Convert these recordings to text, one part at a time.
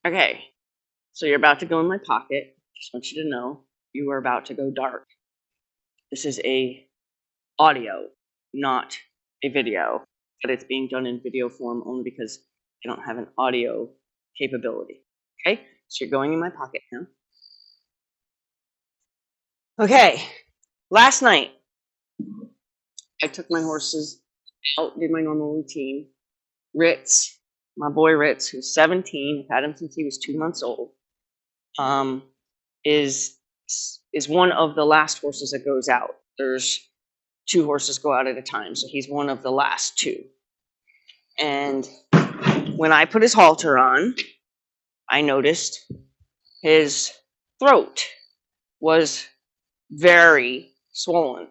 Okay, so you're about to go in my pocket. Just want you to know you are about to go dark. This is a audio, not a video, but it's being done in video form only because I don't have an audio capability. Okay, so you're going in my pocket now. Okay, last night I took my horses out, did my normal routine. Ritz, my boy Ritz, who's 17, I've had him since he was 2 months old, is one of the last horses that goes out. There's 2 horses go out at a time, so he's one of the last 2. And when I put his halter on, I noticed his throat was very swollen.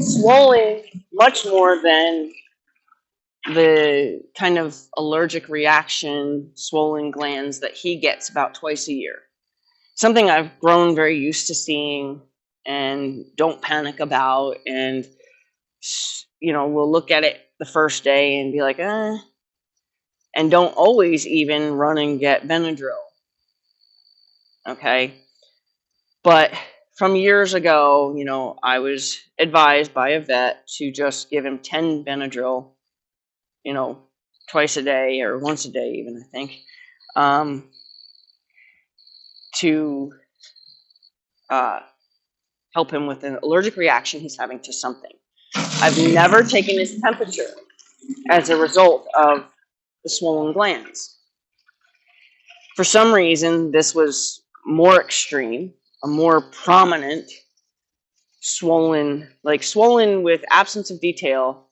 Swollen much more than the kind of allergic reaction, swollen glands that he gets about twice a year. Something I've grown very used to seeing and don't panic about. And, we'll look at it the first day and be like, and don't always even run and get Benadryl. Okay. But from years ago, I was advised by a vet to just give him 10 Benadryl, twice a day or once a day even, I think, to help him with an allergic reaction he's having to something. I've never taken his temperature as a result of the swollen glands. For some reason, this was more extreme, a more prominent swollen with absence of detail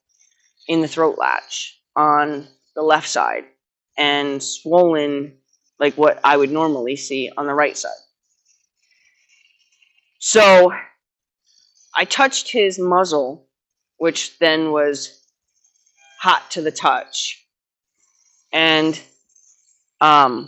in the throat latch on the left side, and swollen like what I would normally see on the right side. So I touched his muzzle, which then was hot to the touch. And I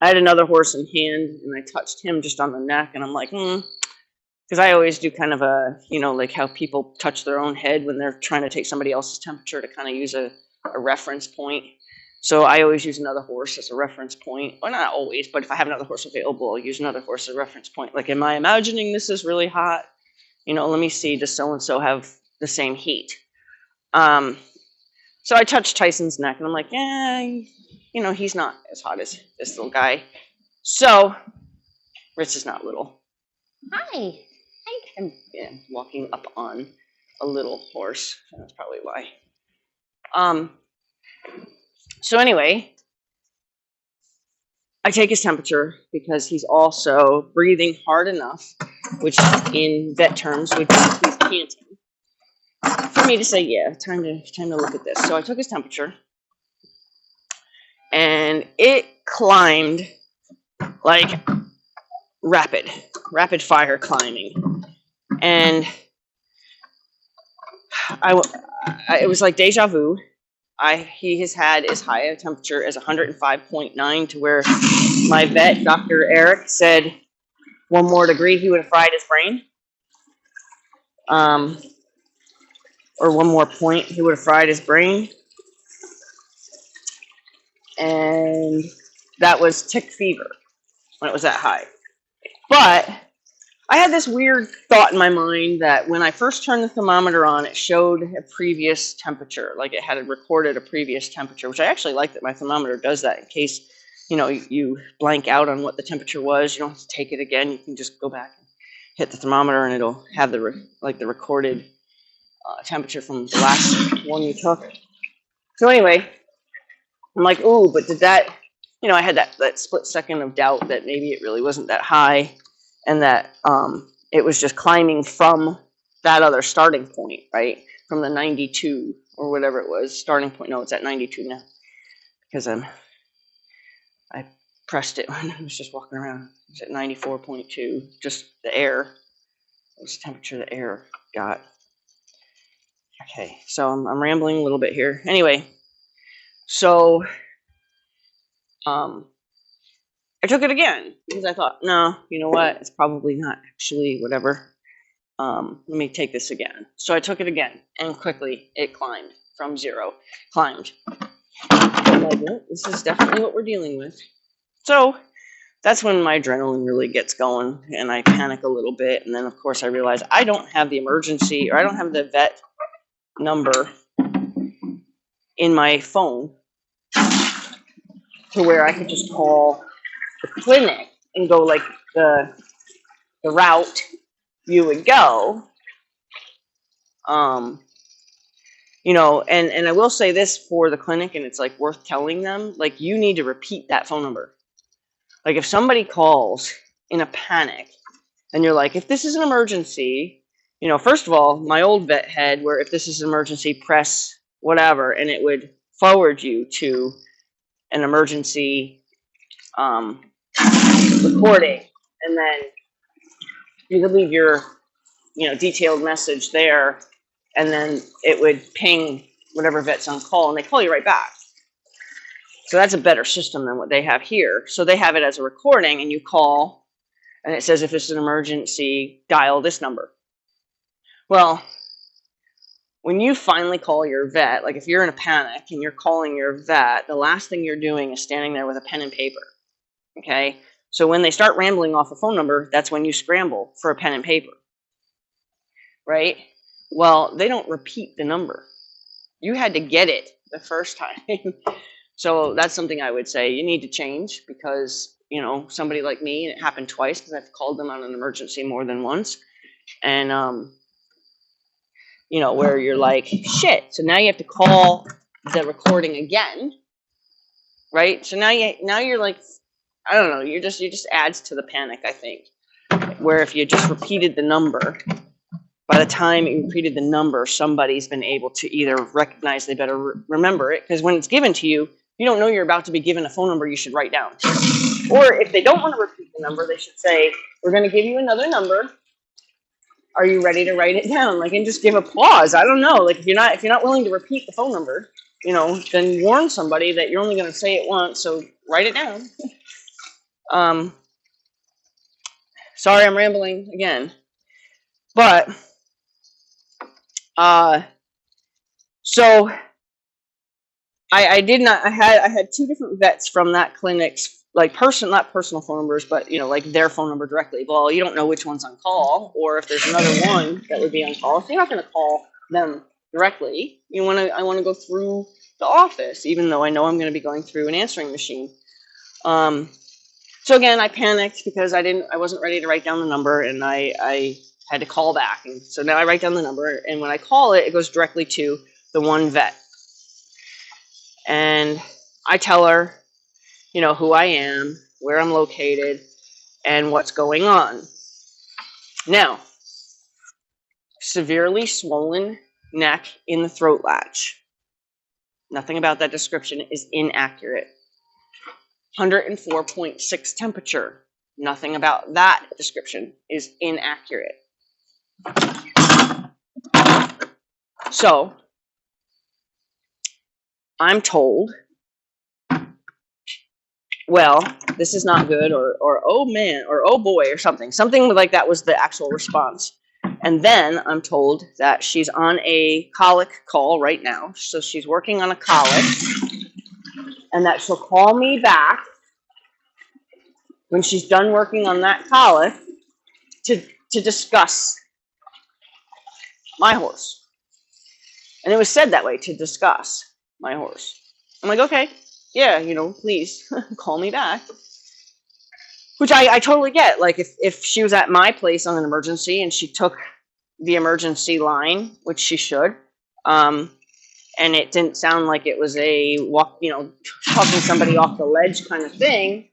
had another horse in hand, and I touched him just on the neck, and I'm like, because I always do kind of a, like how people touch their own head when they're trying to take somebody else's temperature to kind of use a reference point. So I always use another horse as a reference point. Well, not always, but if I have another horse available, I'll use another horse as a reference point. Like, am I imagining this is really hot? Let me see, does so-and-so have the same heat? So I touched Tyson's neck, and I'm like, he's not as hot as this little guy. So, Ritz is not little. Hi. I'm walking up on a little horse. That's probably why. So anyway, I take his temperature because he's also breathing hard enough, which in vet terms would mean he's panting, for me to say, yeah, time to look at this. So I took his temperature, and it climbed like rapid fire climbing. And it was like deja vu. He has had as high a temperature as 105.9, to where my vet, Dr. Eric, said 1 more degree he would have fried his brain. Or 1 more point he would have fried his brain. And that was tick fever when it was that high. But I had this weird thought in my mind that when I first turned the thermometer on, it showed a previous temperature, like it had recorded a previous temperature, which I actually like that my thermometer does that in case, you blank out on what the temperature was. You don't have to take it again. You can just go back and hit the thermometer, and it'll have the recorded temperature from the last one you took. So anyway, I'm like, ooh, but did that, I had that split second of doubt that maybe it really wasn't that high, and that it was just climbing from that other starting point, right? From the 92 or whatever it was, starting point. No, it's at 92 now, because I pressed it when I was just walking around. It was at 94.2, just the air. It was the temperature the air got. Okay, so I'm rambling a little bit here. Anyway, so I took it again because I thought, no, you know what? It's probably not actually whatever. Let me take this again. So I took it again, and quickly it climbed from 0. Climbed. I'm like, well, this is definitely what we're dealing with. So that's when my adrenaline really gets going and I panic a little bit. And then, of course, I realize I don't have the emergency or I don't have the vet number in my phone to where I could just call the clinic and go like the route you would go. And I will say this for the clinic, and it's like worth telling them, like you need to repeat that phone number. Like if somebody calls in a panic and you're like, if this is an emergency, first of all, my old vet had where if this is an emergency, press whatever, and it would forward you to an emergency recording, and then you could leave your detailed message there, and then it would ping whatever vet's on call, and they call you right back. So that's a better system than what they have here. So they have it as a recording, and you call, and it says if it's an emergency, dial this number. Well, when you finally call your vet, like if you're in a panic and you're calling your vet, the last thing you're doing is standing there with a pen and paper. Okay? So when they start rambling off a phone number, that's when you scramble for a pen and paper. Right? Well, they don't repeat the number. You had to get it the first time. So that's something I would say you need to change because, somebody like me, and it happened twice because I've called them on an emergency more than once. And, where you're like, shit. So now you have to call the recording again. Right? So now you're like, I don't know, you just adds to the panic, I think. Where if you just repeated the number, by the time you repeated the number, somebody's been able to either recognize they better remember it, because when it's given to you, you don't know you're about to be given a phone number you should write down. Or if they don't want to repeat the number, they should say, we're going to give you another number. Are you ready to write it down? Like, and just give a pause. I don't know. Like, if you're not willing to repeat the phone number, then warn somebody that you're only going to say it once, so write it down. Sorry, I'm rambling again. But, so I had two different vets from that clinic's, like not personal phone numbers, but like their phone number directly. Well, you don't know which one's on call, or if there's another one that would be on call. So you're not going to call them directly. I want to go through the office, even though I know I'm going to be going through an answering machine. So again, I panicked because I wasn't ready to write down the number, and I had to call back. And so now I write down the number, and when I call it, it goes directly to the one vet. And I tell her, who I am, where I'm located, and what's going on. Now, severely swollen neck in the throat latch. Nothing about that description is inaccurate. 104.6 temperature. Nothing about that description is inaccurate. So, I'm told, well, this is not good, or oh man, or oh boy, or something. Something like that was the actual response. And then I'm told that she's on a colic call right now. So she's working on a colic, and that she'll call me back when she's done working on that colic to discuss my horse. And it was said that way, to discuss my horse. I'm like, okay, yeah, please call me back. Which I totally get. Like, if she was at my place on an emergency and she took the emergency line, which she should, and it didn't sound like it was a talking somebody off the ledge kind of thing,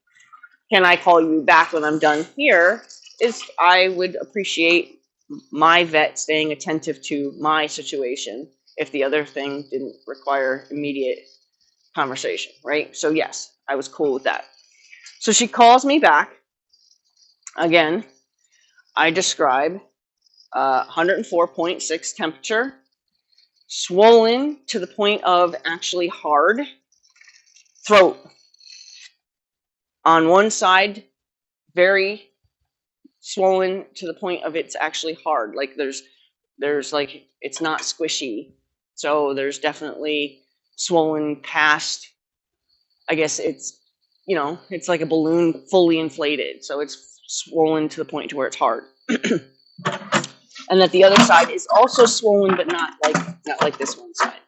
can I call you back when I'm done here? I would appreciate my vet staying attentive to my situation if the other thing didn't require immediate conversation, right? So yes, I was cool with that. So she calls me back. Again, I describe 104.6 temperature, swollen to the point of actually hard, throat on one side, very swollen to the point of it's actually hard. Like there's like, it's not squishy. So there's definitely swollen past, I guess it's, it's like a balloon fully inflated. So it's swollen to the point to where it's hard. And that the other side is also swollen, but not like this one side.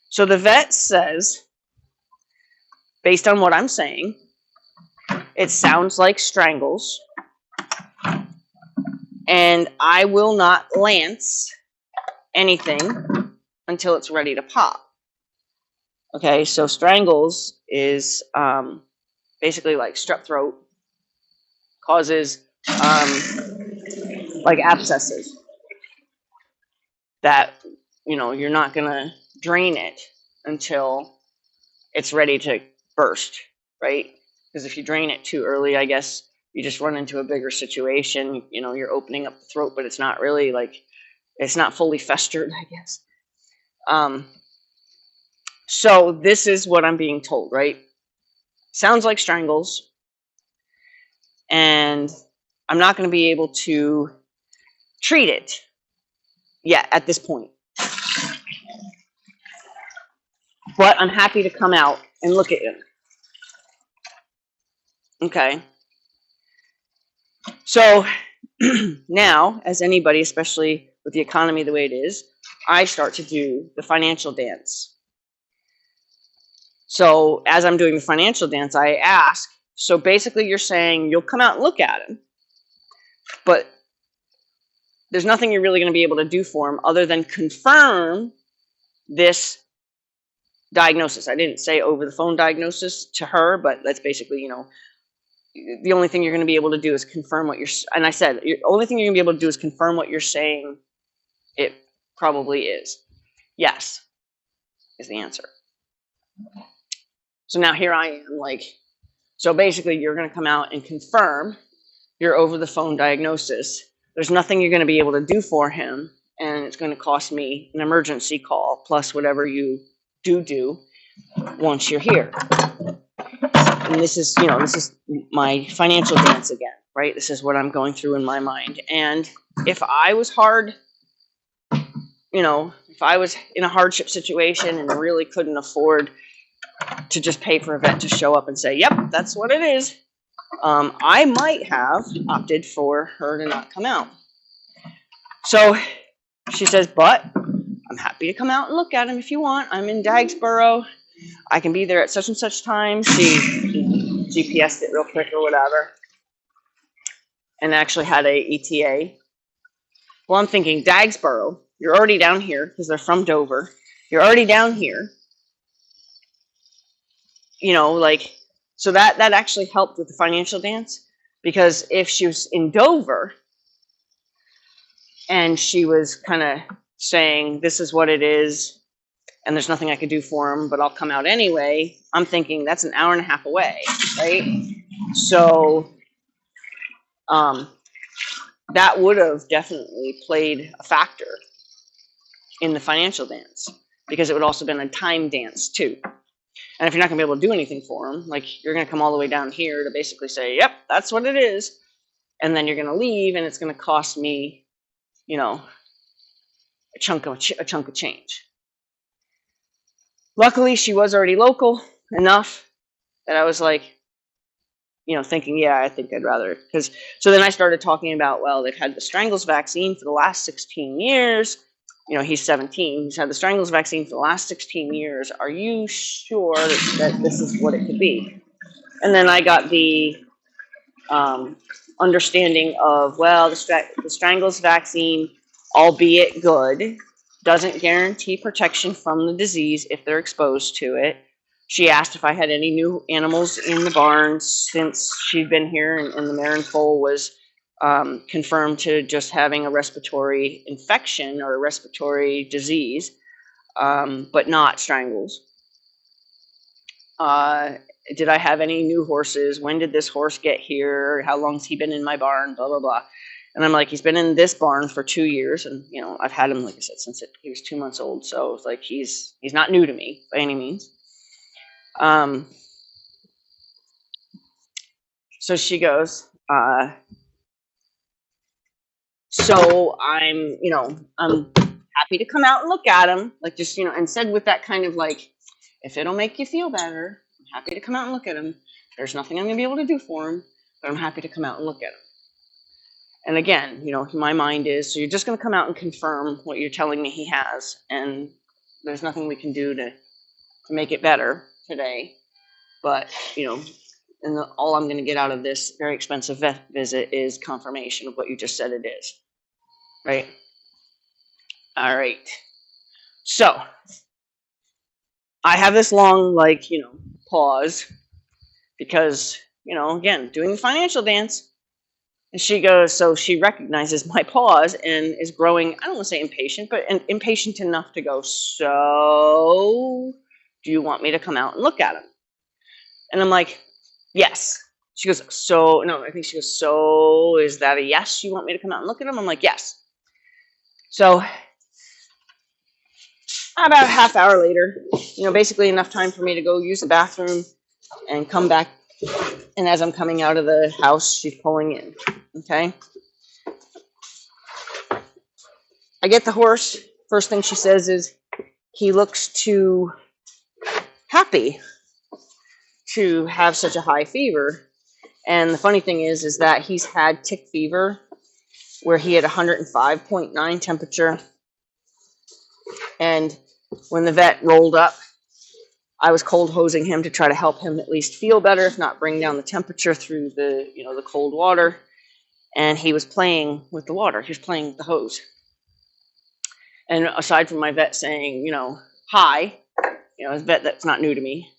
So the vet says, based on what I'm saying, it sounds like strangles, and I will not lance anything until it's ready to pop. Okay, so strangles is basically like strep throat, causes like abscesses that, you're not going to drain it until it's ready to burst, right? Because if you drain it too early, I guess you just run into a bigger situation. You're opening up the throat, but it's not really it's not fully festered, I guess. So this is what I'm being told, right? Sounds like strangles. And I'm not going to be able to treat it yet at this point. But I'm happy to come out and look at it. Okay. So now, as anybody, especially with the economy the way it is, I start to do the financial dance. So as I'm doing the financial dance, I ask, so basically you're saying you'll come out and look at him, but there's nothing you're really going to be able to do for him other than confirm this diagnosis. I didn't say over the phone diagnosis to her, but that's basically, the only thing you're going to be able to do is confirm what and I said, the only thing you're going to be able to do is confirm what you're saying it probably is. Yes, is the answer. So now here I am, so basically you're going to come out and confirm your over the phone diagnosis. There's nothing you're going to be able to do for him, and it's going to cost me an emergency call plus whatever you do once you're here. And this is my financial dance again, right? This is what I'm going through in my mind. And if I was if I was in a hardship situation and really couldn't afford to just pay for a vet to show up and say, yep, that's what it is, I might have opted for her to not come out. So she says, but I'm happy to come out and look at him if you want. I'm in Dagsboro. I can be there at such and such time. She GPSed it real quick or whatever, and actually had a ETA. Well, I'm thinking, Dagsboro, you're already down here because they're from Dover. You're already down here. So that actually helped with the financial dance, because if she was in Dover and she was kind of saying, this is what it is, and there's nothing I could do for him, but I'll come out anyway, I'm thinking that's an hour and a half away, right? So that would have definitely played a factor in the financial dance, because it would also been a time dance too. And if you're not going to be able to do anything for them, you're going to come all the way down here to basically say, yep, that's what it is. And then you're going to leave, and it's going to cost me, a chunk of change. Luckily, she was already local enough that I was thinking, yeah, I think I'd rather. So then I started talking about, well, they've had the strangles vaccine for the last 16 years. He's 17. He's had the strangles vaccine for the last 16 years. Are you sure that this is what it could be? And then I got the understanding of, well, the strangles vaccine, albeit good, doesn't guarantee protection from the disease if they're exposed to it. She asked if I had any new animals in the barn since she'd been here, and the mare and foal was confirmed to just having a respiratory infection or a respiratory disease, but not strangles. Did I have any new horses? When did this horse get here? How long's he been in my barn? Blah, blah, blah. And I'm like, he's been in this barn for 2 years. And, I've had him, like I said, since he was 2 months old. So it's like, he's not new to me by any means. So she goes, so I'm happy to come out and look at him, like just, and said with that kind of like, if it'll make you feel better, I'm happy to come out and look at him. There's nothing I'm going to be able to do for him, but I'm happy to come out and look at him. And again, my mind is, so you're just going to come out and confirm what you're telling me he has, and there's nothing we can do to make it better today. But, and all I'm going to get out of this very expensive vet visit is confirmation of what you just said it is. Right? All right. So, I have this long, pause because, again, doing the financial dance. And she goes, so she recognizes my pause and is growing, I don't want to say impatient, but impatient enough to go, so do you want me to come out and look at him? And I'm like, yes. She goes, I think she goes, so is that a yes? You want me to come out and look at him? I'm like, yes. So about a half hour later, basically enough time for me to go use the bathroom and come back. And as I'm coming out of the house, she's pulling in. Okay. I get the horse. First thing she says is, he looks too happy to have such a high fever. And the funny thing is that he's had tick fever where he had 105.9 temperature. And when the vet rolled up, I was cold hosing him to try to help him at least feel better, if not bring down the temperature through the, the cold water. And he was playing with the water. He was playing with the hose. And aside from my vet saying, hi, a vet that's not new to me,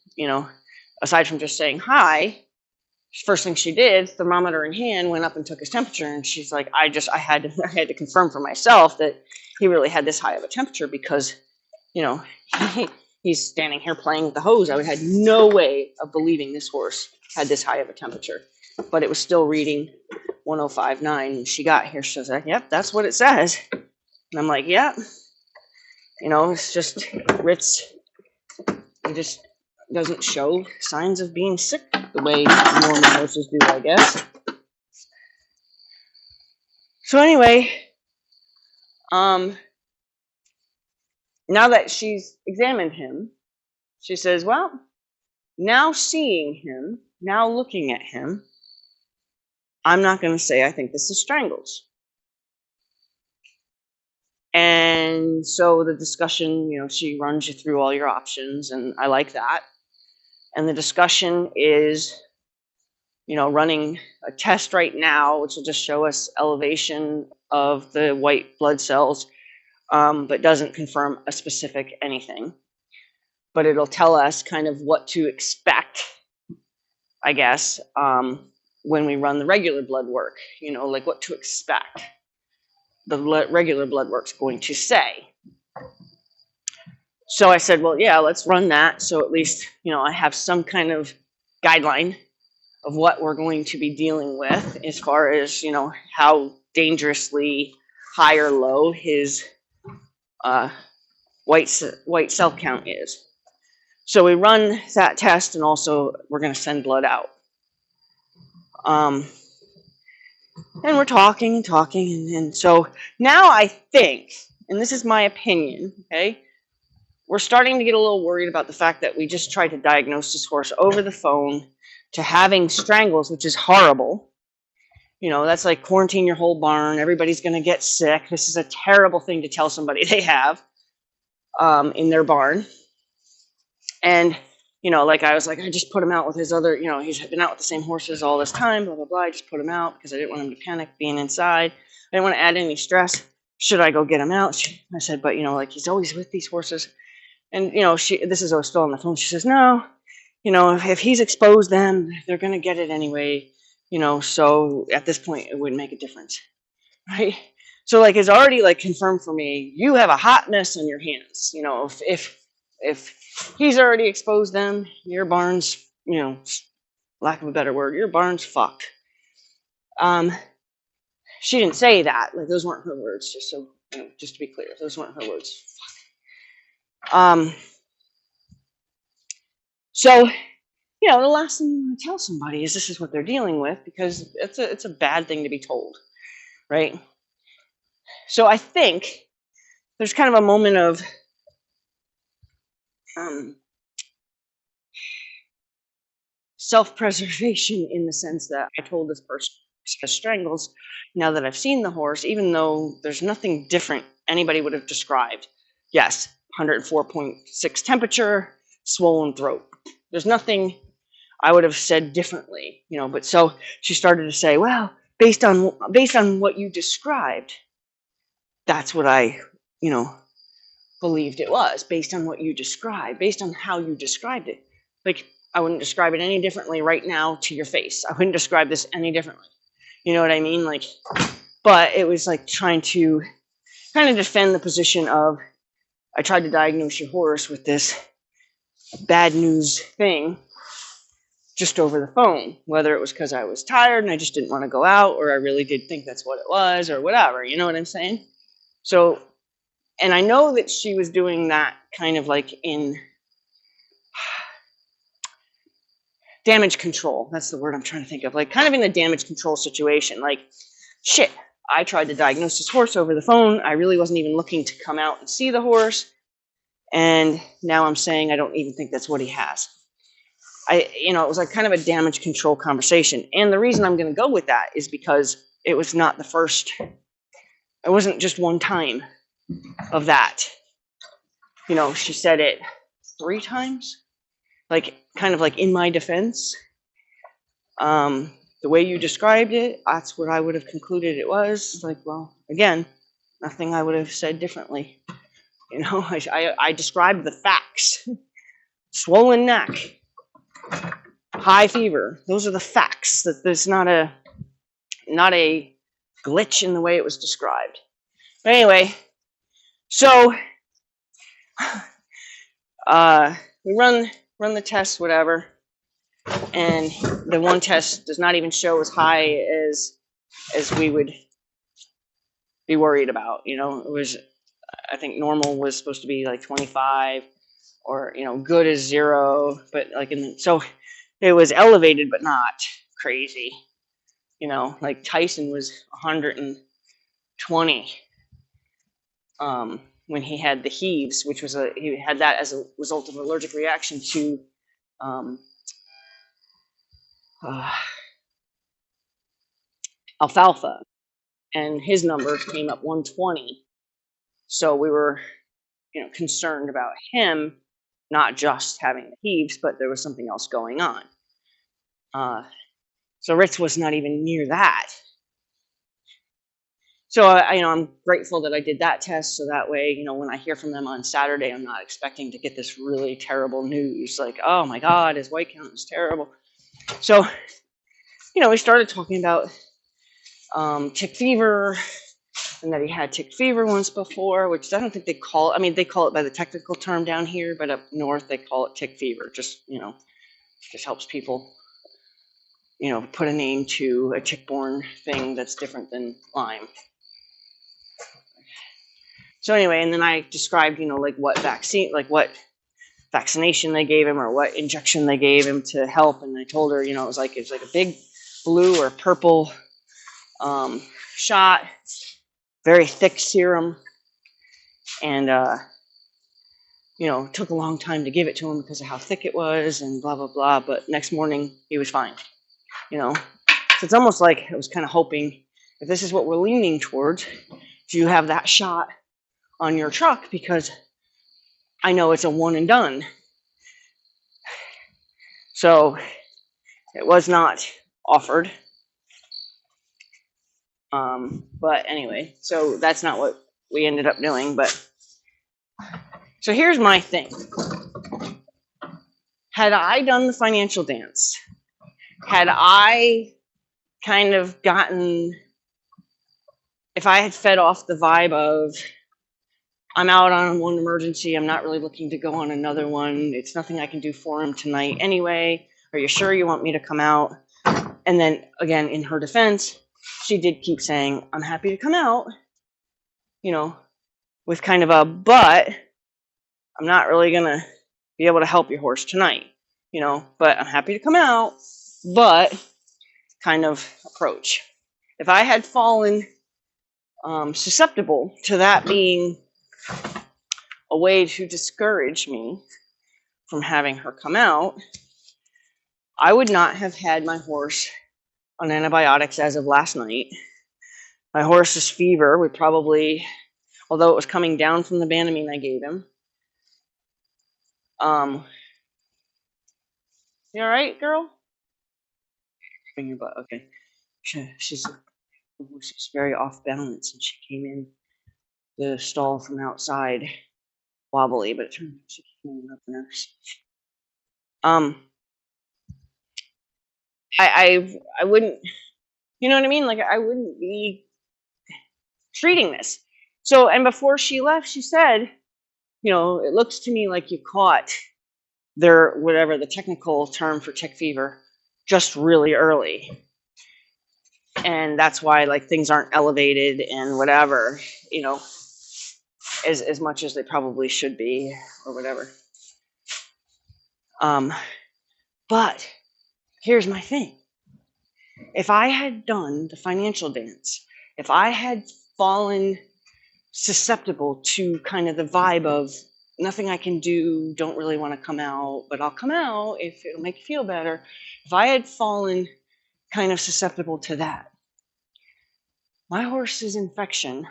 aside from just saying hi, first thing she did, thermometer in hand, went up and took his temperature. And she's like, I had to confirm for myself that he really had this high of a temperature because, he's standing here playing with the hose. I had no way of believing this horse had this high of a temperature, but it was still reading 105.9. And she got here. She was like, yep, that's what it says. And I'm like, yeah, it's just Ritz. He just doesn't show signs of being sick the way normal horses do, I guess. So anyway, now that she's examined him, she says, well, now seeing him, now looking at him, I'm not going to say I think this is strangles. And so the discussion, she runs you through all your options, and I like that. And the discussion is, running a test right now, which will just show us elevation of the white blood cells, but doesn't confirm a specific anything. But it'll tell us kind of what to expect, I guess, when we run the regular blood work, like what to expect. The regular blood work's going to say. So I said, well, yeah, let's run that. So at least, I have some kind of guideline of what we're going to be dealing with as far as, how dangerously high or low his white cell count is. So we run that test, and also we're going to send blood out. And we're talking, and so now I think, and this is my opinion, okay, we're starting to get a little worried about the fact that we just tried to diagnose this horse over the phone to having strangles, which is horrible. That's like quarantine your whole barn. Everybody's going to get sick. This is a terrible thing to tell somebody they have in their barn. And, I was like, I just put him out with his other, he's been out with the same horses all this time, blah, blah, blah. I just put him out because I didn't want him to panic being inside. I didn't want to add any stress. Should I go get him out? I said, but, he's always with these horses. And, this is still on the phone. She says, no, if he's exposed them, they're going to get it anyway. So at this point, it wouldn't make a difference. Right? So, it's already, confirmed for me, you have a hot mess on your hands. If he's already exposed them, your barn's, lack of a better word, your barn's fucked. She didn't say that. Those weren't her words, just to be clear. Those weren't her words. So, the last thing you want to tell somebody is this is what they're dealing with, because it's a bad thing to be told, right? So I think there's kind of a moment of self-preservation in the sense that I told this person has strangles now that I've seen the horse, even though there's nothing different anybody would have described. Yes, 104.6 temperature, swollen throat. There's nothing I would have said differently, but so she started to say, well, based on what you described, that's what I, believed it was, based on what you described, based on how you described it. Like, I wouldn't describe it any differently right now to your face. I wouldn't describe this any differently. You know what I mean? Like, but it was like trying to kind of defend the position of, I tried to diagnose your horse with this bad news thing just over the phone, whether it was because I was tired and I just didn't want to go out, or I really did think that's what it was, or whatever. You know what I'm saying? So, and I know that she was doing that kind of like in damage control. That's the word I'm trying to think of. Like, kind of in a damage control situation. Like, shit, I tried to diagnose this horse over the phone. I really wasn't even looking to come out and see the horse. And now I'm saying I don't even think that's what he has. It was like kind of a damage control conversation. And the reason I'm going to go with that is because it was not the first, it wasn't just one time of that. She said it 3 times, like kind of like in my defense. The way you described it, that's what I would have concluded it was. Like, well, again, nothing I would have said differently. I described the facts. Swollen neck, high fever. Those are the facts. That there's not a glitch in the way it was described. But anyway, so we run the test, whatever, and the one test does not even show as high as we would be worried about. It was, I think normal was supposed to be like 25, or good as 0, but like so it was elevated but not crazy. Like Tyson was 120 when he had the heaves, which was he had that as a result of an allergic reaction to alfalfa, and his numbers came up 120. So we were concerned about him not just having the heaves, but there was something else going on. So Ritz was not even near that. So I'm grateful that I did that test, so that way, when I hear from them on Saturday, I'm not expecting to get this really terrible news, like, oh my God, his white count is terrible. So, we started talking about tick fever, and that he had tick fever once before, which I don't think they call it. I mean, they call it by the technical term down here, but up north they call it tick fever. Just helps people, put a name to a tick-borne thing that's different than Lyme. So anyway, and then I described, like what vaccination they gave him or what injection they gave him to help, and I told her, it was like a big blue or purple shot, very thick serum, and took a long time to give it to him because of how thick it was and blah blah blah. But next morning he was fine. So it's almost like I was kind of hoping, if this is what we're leaning towards, do you have that shot on your truck, because I know it's a one and done. So it was not offered. But anyway, so that's not what we ended up doing. But so here's my thing. Had I done the financial dance, had I kind of if I had fed off the vibe of, I'm out on one emergency, I'm not really looking to go on another one, it's nothing I can do for him tonight anyway, are you sure you want me to come out? And then again, in her defense, she did keep saying, I'm happy to come out, with kind of a, but I'm not really going to be able to help your horse tonight, but I'm happy to come out, but kind of approach. If I had fallen susceptible to that being a way to discourage me from having her come out, I would not have had my horse on antibiotics as of last night. My horse's fever would probably, although it was coming down from the Banamine I gave him. You all right, girl? Bring your butt. Okay. She's very off balance, and she came in the stall from outside, wobbly, but it turned out she came in up nurse. I wouldn't, you know what I mean? Like, I wouldn't be treating this. So, and before she left, she said, you know, it looks to me like you caught their, whatever the technical term for tick fever, just really early. And that's why, like, things aren't elevated and whatever, you know, as much as they probably should be or whatever. But here's my thing. If I had done the financial dance, if I had fallen susceptible to kind of the vibe of nothing I can do, don't really want to come out, but I'll come out if it'll make you feel better. If I had fallen kind of susceptible to that, my horse's infection,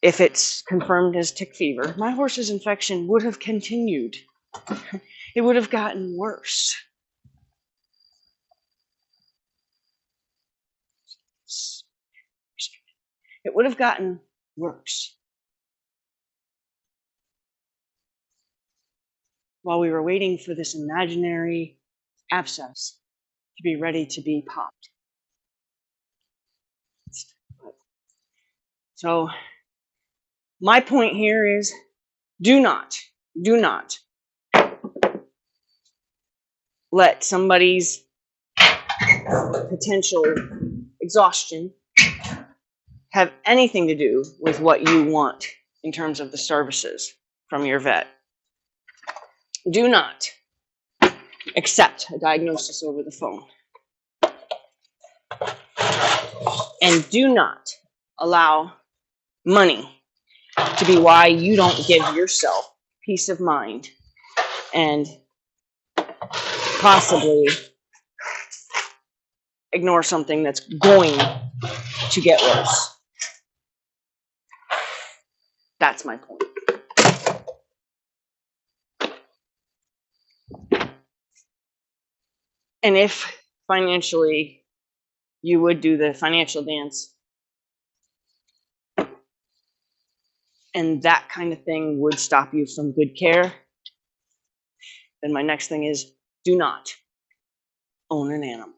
if it's confirmed as tick fever, my horse's infection would have continued. It would have gotten worse. It would have gotten worse. While we were waiting for this imaginary abscess to be ready to be popped. So my point here is do not let somebody's potential exhaustion have anything to do with what you want in terms of the services from your vet. Do not accept a diagnosis over the phone. And do not allow money to be why you don't give yourself peace of mind and possibly ignore something that's going to get worse. That's my point. And if financially you would do the financial dance and that kind of thing would stop you from good care, then my next thing is do not own an animal.